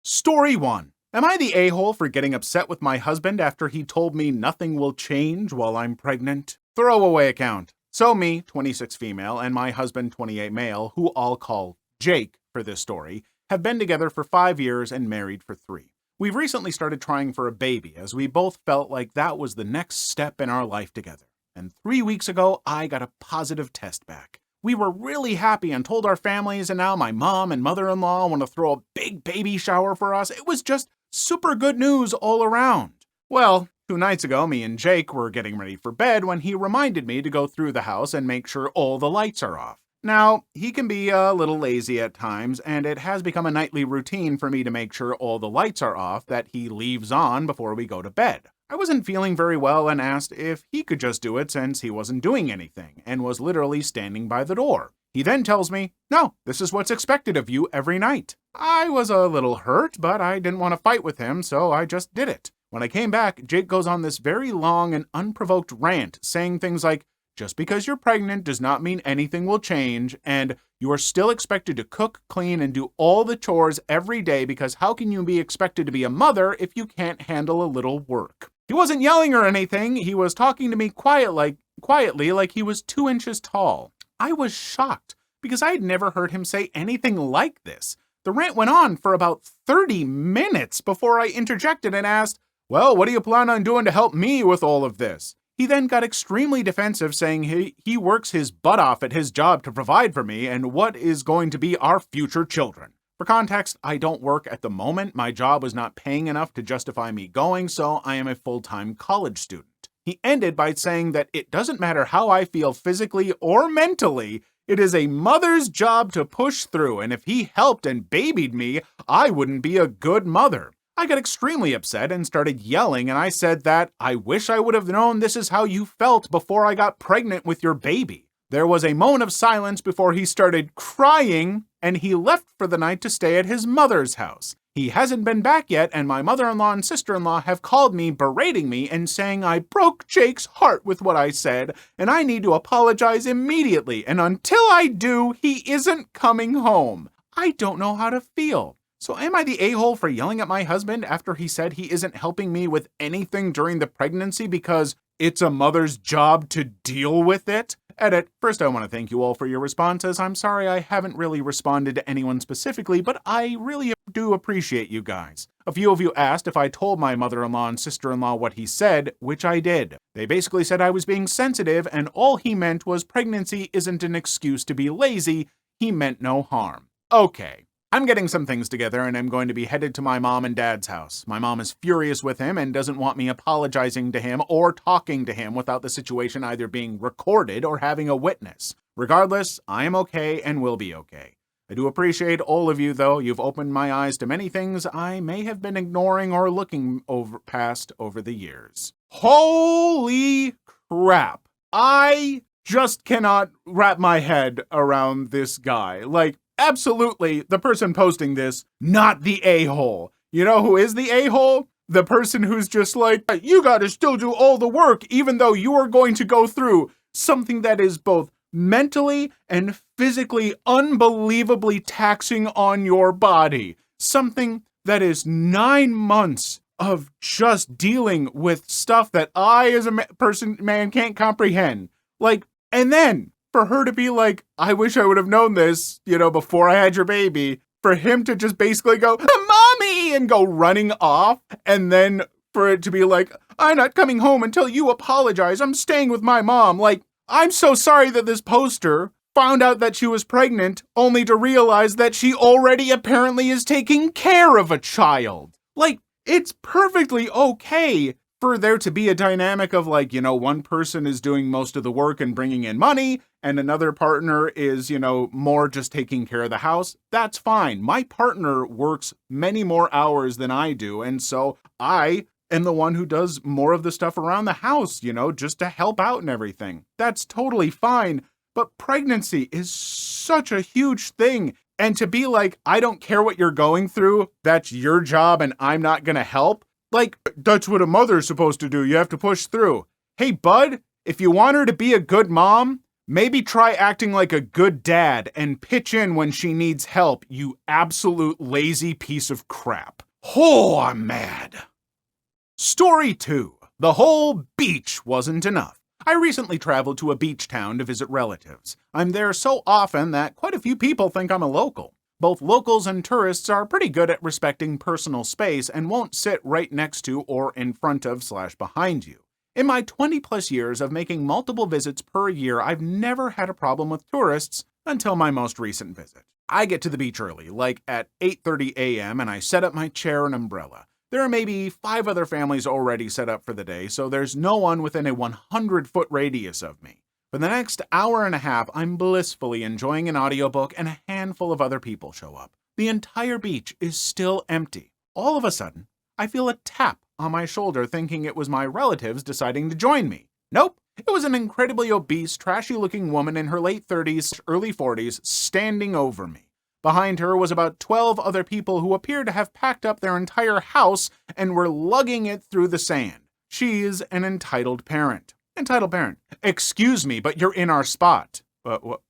Story 1. Am I the a-hole for getting upset with my husband after he told me nothing will change while I'm pregnant? Throwaway account. So me, 26 female, and my husband, 28 male, who I'll call Jake for this story, have been together for 5 years and married for 3. We've recently started trying for a baby as we both felt like that was the next step in our life together. And 3 weeks ago, I got a positive test back. We were really happy and told our families, and now my mom and mother-in-law want to throw a big baby shower for us. It was just super good news all around. Well, 2 nights ago, me and Jake were getting ready for bed when he reminded me to go through the house and make sure all the lights are off. Now, he can be a little lazy at times, and it has become a nightly routine for me to make sure all the lights are off that he leaves on before we go to bed. I wasn't feeling very well and asked if he could just do it since he wasn't doing anything and was literally standing by the door. He then tells me, "No, this is what's expected of you every night." I was a little hurt, but I didn't want to fight with him, so I just did it. When I came back, Jake goes on this very long and unprovoked rant, saying things like, just because you're pregnant does not mean anything will change, and you are still expected to cook, clean, and do all the chores every day because how can you be expected to be a mother if you can't handle a little work? He wasn't yelling or anything, he was talking to me quietly like he was 2 inches tall. I was shocked because I had never heard him say anything like this. The rant went on for about 30 minutes before I interjected and asked, "Well, what do you plan on doing to help me with all of this?" He then got extremely defensive, saying he works his butt off at his job to provide for me and what is going to be our future children. For context, I don't work at the moment. My job was not paying enough to justify me going, so I am a full-time college student. He ended by saying that it doesn't matter how I feel physically or mentally, it is a mother's job to push through, and if he helped and babied me, I wouldn't be a good mother. I got extremely upset and started yelling, and I said that I wish I would have known this is how you felt before I got pregnant with your baby. There was a moment of silence before he started crying, and he left for the night to stay at his mother's house. He hasn't been back yet, and my mother-in-law and sister-in-law have called me, berating me and saying I broke Jake's heart with what I said, and I need to apologize immediately, and until I do, he isn't coming home. I don't know how to feel. So am I the a-hole for yelling at my husband after he said he isn't helping me with anything during the pregnancy because it's a mother's job to deal with it? Edit. First, I want to thank you all for your responses. I'm sorry I haven't really responded to anyone specifically, but I really do appreciate you guys. A few of you asked if I told my mother-in-law and sister-in-law what he said, which I did. They basically said I was being sensitive, and all he meant was pregnancy isn't an excuse to be lazy. He meant no harm. Okay. I'm getting some things together and I'm going to be headed to my mom and dad's house. My mom is furious with him and doesn't want me apologizing to him or talking to him without the situation either being recorded or having a witness. Regardless, I am okay and will be okay. I do appreciate all of you though. You've opened my eyes to many things I may have been ignoring or looking past over the years. Holy crap. I just cannot wrap my head around this guy. Absolutely, the person posting this, not the a-hole. You know who is the a-hole? The person who's just like, you gotta still do all the work even though you are going to go through something that is both mentally and physically unbelievably taxing on your body. Something that is 9 months of just dealing with stuff that I as a man can't comprehend. And then for her to be like, I wish I would have known this, before I had your baby, for him to just basically go, "Mommy," and go running off, and then for it to be like, "I'm not coming home until you apologize. I'm staying with my mom." I'm so sorry that this poster found out that she was pregnant, only to realize that she already apparently is taking care of a child. It's perfectly okay for there to be a dynamic of one person is doing most of the work and bringing in money, and another partner is, more just taking care of the house. That's fine. My partner works many more hours than I do, and so I am the one who does more of the stuff around the house, just to help out and everything. That's totally fine, but pregnancy is such a huge thing, and to be like, I don't care what you're going through, that's your job and I'm not gonna help. That's what a mother's supposed to do. You have to push through. Hey, bud, if you want her to be a good mom, Maybe try acting like a good dad and pitch in when she needs help, you absolute lazy piece of crap. Oh, I'm mad. Story 2. The whole beach wasn't enough. I recently traveled to a beach town to visit relatives. I'm there so often that quite a few people think I'm a local. Both locals and tourists are pretty good at respecting personal space and won't sit right next to or in front of / behind you. In my 20-plus years of making multiple visits per year, I've never had a problem with tourists until my most recent visit. I get to the beach early, like at 8:30 a.m., and I set up my chair and umbrella. There are maybe 5 other families already set up for the day, so there's no one within a 100-foot radius of me. For the next hour and a half, I'm blissfully enjoying an audiobook, and a handful of other people show up. The entire beach is still empty. All of a sudden, I feel a tap on my shoulder, thinking it was my relatives deciding to join me. Nope, it was an incredibly obese, trashy-looking woman in her late 30s, early 40s, standing over me. Behind her was about 12 other people who appeared to have packed up their entire house and were lugging it through the sand. She's an entitled parent. Entitled parent. Excuse me, but you're in our spot.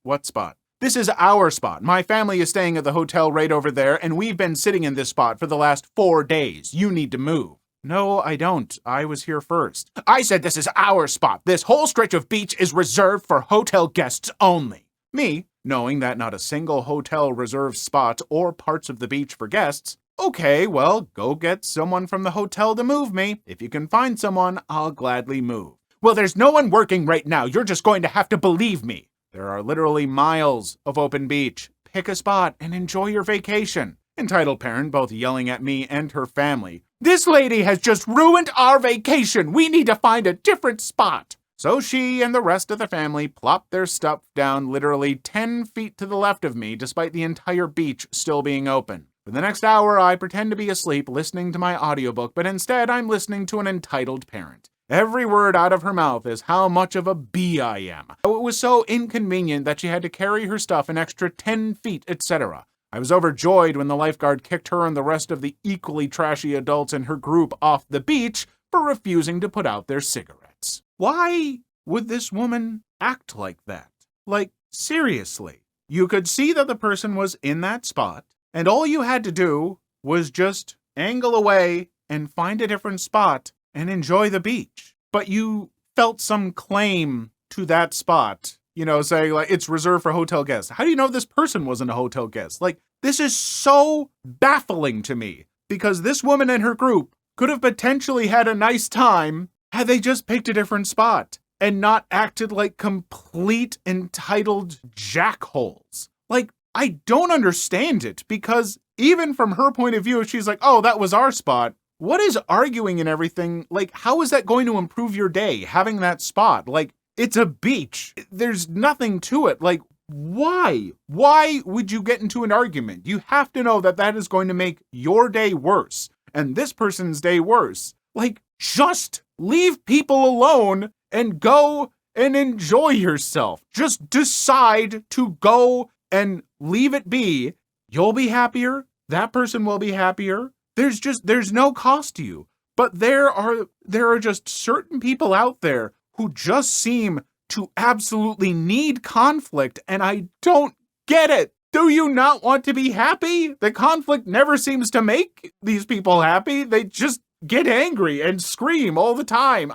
What spot? This is our spot. My family is staying at the hotel right over there, and we've been sitting in this spot for the last 4 days. You need to move. No, I don't. I was here first. I said this is our spot. This whole stretch of beach is reserved for hotel guests only. Me, knowing that not a single hotel reserves spots or parts of the beach for guests, okay, well, go get someone from the hotel to move me. If you can find someone, I'll gladly move. Well, there's no one working right now. You're just going to have to believe me. There are literally miles of open beach. Pick a spot and enjoy your vacation. Entitled parent both yelling at me and her family. This lady has just ruined our vacation. We need to find a different spot. So she and the rest of the family plopped their stuff down literally 10 feet to the left of me, despite the entire beach still being open. For the next hour, I pretend to be asleep listening to my audiobook, but instead I'm listening to an entitled parent. Every word out of her mouth is how much of a bee I am. It was so inconvenient that she had to carry her stuff an extra 10 feet, etc. I was overjoyed when the lifeguard kicked her and the rest of the equally trashy adults in her group off the beach for refusing to put out their cigarettes. Why would this woman act like that? Like, seriously. You could see that the person was in that spot, and all you had to do was just angle away and find a different spot and enjoy the beach. But you felt some claim to that spot, saying like it's reserved for hotel guests. How do you know this person wasn't a hotel guest? Like, this is so baffling to me, because this woman and her group could have potentially had a nice time had they just picked a different spot and not acted like complete entitled jackholes. Like, I don't understand it, because even from her point of view, if she's like, oh, that was our spot, what is arguing and everything? Like, how is that going to improve your day, having that spot? Like, it's a beach. There's nothing to it. Like, why? Why would you get into an argument? You have to know that that is going to make your day worse and this person's day worse. Like, just leave people alone and go and enjoy yourself. Just decide to go and leave it be. You'll be happier. That person will be happier. There's no cost to you. But there are just certain people out there who just seem to absolutely need conflict, and I don't get it. Do you not want to be happy? The conflict never seems to make these people happy. They just get angry and scream all the time.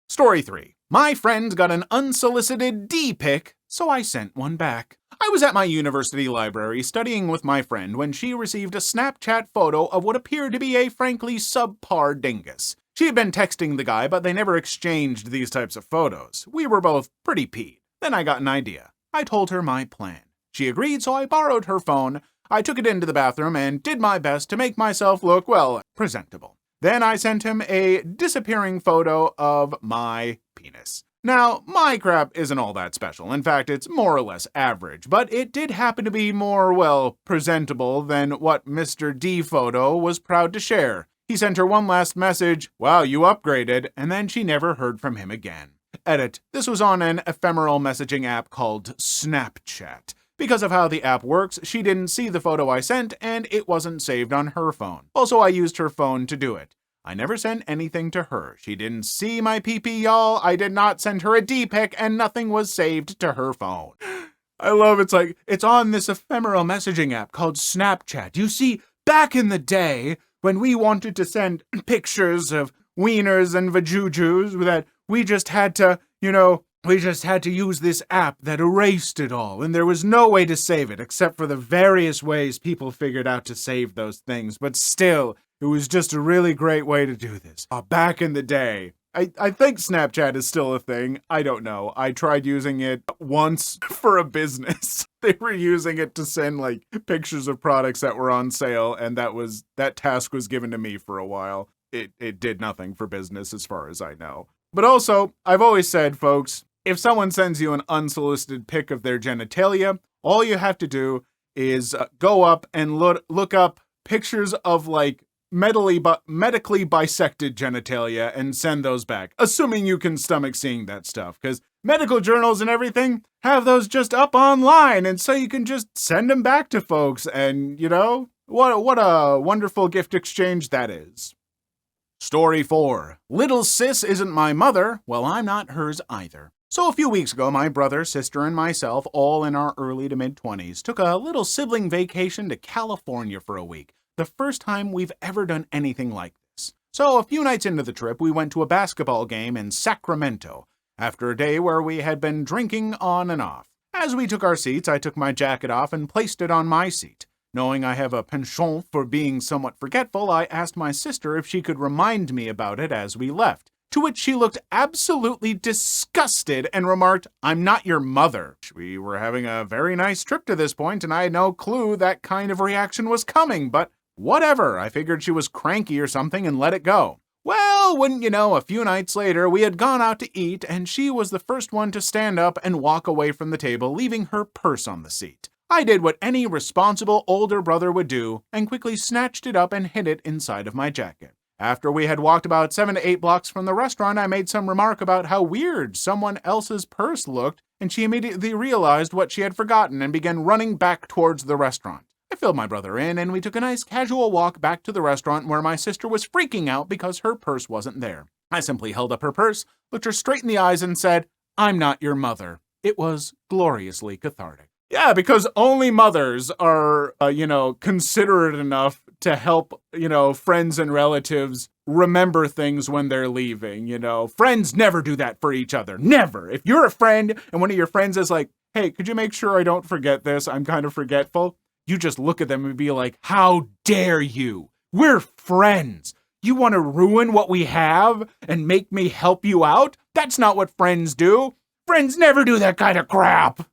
Story 3. My friend got an unsolicited D-pic, so I sent one back. I was at my university library studying with my friend when she received a Snapchat photo of what appeared to be a frankly subpar dingus. She had been texting the guy, but they never exchanged these types of photos. We were both pretty peeved. Then I got an idea. I told her my plan. She agreed, so I borrowed her phone. I took it into the bathroom and did my best to make myself look, well, presentable. Then I sent him a disappearing photo of my penis. Now, my crap isn't all that special. In fact, it's more or less average, but it did happen to be more, well, presentable than what Mr. D photo was proud to share. He sent her one last message, wow, you upgraded, and then she never heard from him again. Edit. This was on an ephemeral messaging app called Snapchat. Because of how the app works, she didn't see the photo I sent, and it wasn't saved on her phone. Also, I used her phone to do it. I never sent anything to her. She didn't see my PP, y'all. I did not send her a D-pic, and nothing was saved to her phone. I love it's like, it's on this ephemeral messaging app called Snapchat. You see, back in the day, when we wanted to send pictures of wieners and vajujus, that we just had to, we just had to use this app that erased it all, and there was no way to save it, except for the various ways people figured out to save those things. But still, it was just a really great way to do this. Back in the day. I think Snapchat is still a thing. I don't know. I tried using it once for a business. They were using it to send like pictures of products that were on sale, and that task was given to me for a while. It did nothing for business as far as I know. But also, I've always said, folks, if someone sends you an unsolicited pic of their genitalia, all you have to do is go up and look up pictures of like medically bisected genitalia and send those back, assuming you can stomach seeing that stuff, because medical journals and everything have those just up online, and so you can just send them back to folks, and what a wonderful gift exchange that is. Story 4. Little sis isn't my mother. Well, I'm not hers either. So a few weeks ago, my brother, sister, and myself, all in our early to mid-20s, took a little sibling vacation to California for a week. The first time we've ever done anything like this. So a few nights into the trip, we went to a basketball game in Sacramento, after a day where we had been drinking on and off. As we took our seats, I took my jacket off and placed it on my seat. Knowing I have a penchant for being somewhat forgetful, I asked my sister if she could remind me about it as we left, to which she looked absolutely disgusted and remarked, "I'm not your mother." We were having a very nice trip to this point, and I had no clue that kind of reaction was coming, but whatever, I figured she was cranky or something and let it go. Well, wouldn't you know, a few nights later, we had gone out to eat, and she was the first one to stand up and walk away from the table, leaving her purse on the seat. I did what any responsible older brother would do, and quickly snatched it up and hid it inside of my jacket. After we had walked about 7 to 8 blocks from the restaurant, I made some remark about how weird someone else's purse looked, and she immediately realized what she had forgotten and began running back towards the restaurant. I filled my brother in, and we took a nice casual walk back to the restaurant where my sister was freaking out because her purse wasn't there. I simply held up her purse, looked her straight in the eyes, and said, "I'm not your mother." It was gloriously cathartic. Yeah, because only mothers are, considerate enough to help, friends and relatives remember things when they're leaving, Friends never do that for each other. Never. If you're a friend and one of your friends is like, "Hey, could you make sure I don't forget this? I'm kind of forgetful." You just look at them and be like, "How dare you? We're friends. You want to ruin what we have and make me help you out? That's not what friends do. Friends never do that kind of crap."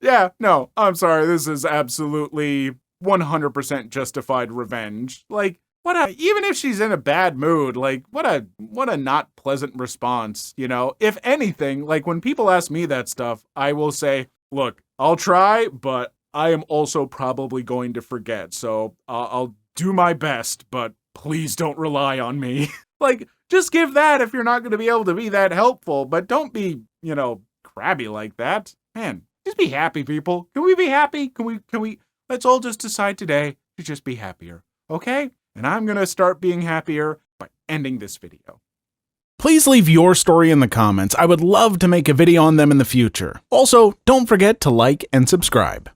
Yeah, no, I'm sorry. This is absolutely 100% justified revenge. Even if she's in a bad mood, what a not pleasant response, If anything, when people ask me that stuff, I will say, "Look, I'll try, but I am also probably going to forget, so I'll do my best, but please don't rely on me." Just give that if you're not going to be able to be that helpful, but don't be, crabby like that. Man, just be happy, people. Can we be happy? Can we, let's all just decide today to just be happier, okay? And I'm going to start being happier by ending this video. Please leave your story in the comments. I would love to make a video on them in the future. Also, don't forget to like and subscribe.